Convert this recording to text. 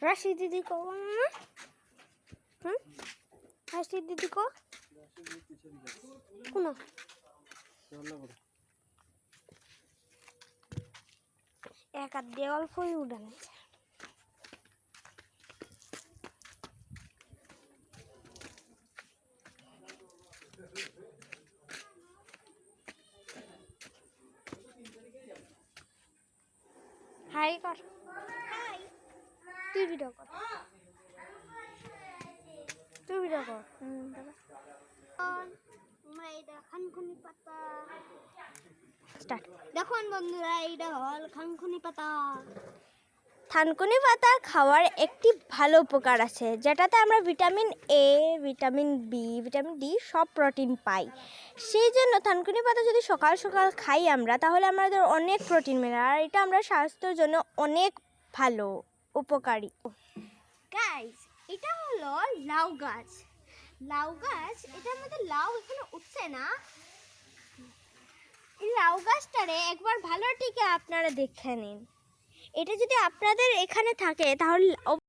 রাশি দিদি কো রাশি দিদি কো কোন এক আর দিয়ে অল্পই উড়ান হাই কর তুই ভিডিও কর আমরা এটা খানকুনি পাতা স্টার্ট। দেখুন বন্ধুরা, এইটা হল খানকুনি পাতা। থানকুনি পাতা খাওয়ার একটি ভালো উপকার আছে, যেটাতে আমরা vitamin A, vitamin B, vitamin D সব প্রোটিন পাই। সেই জন্য থানকুনি পাতা যদি সকাল সকাল খাই আমরা, তাহলে আমাদের অনেক প্রোটিন মেলে, আর এটা আমরা স্বাস্থ্যের জন্য অনেক ভালো উপকারী। গাইস, এটা হলো লাউ গাছ। লাউ গাছ, এটার মধ্যে লাউ এখনো উঠছে না। এই লাউ গাছটারে একবার ভালো টিকে আপনারা দেখে নিন। এটা যদি আপনাদের এখানে থাকে তাহলে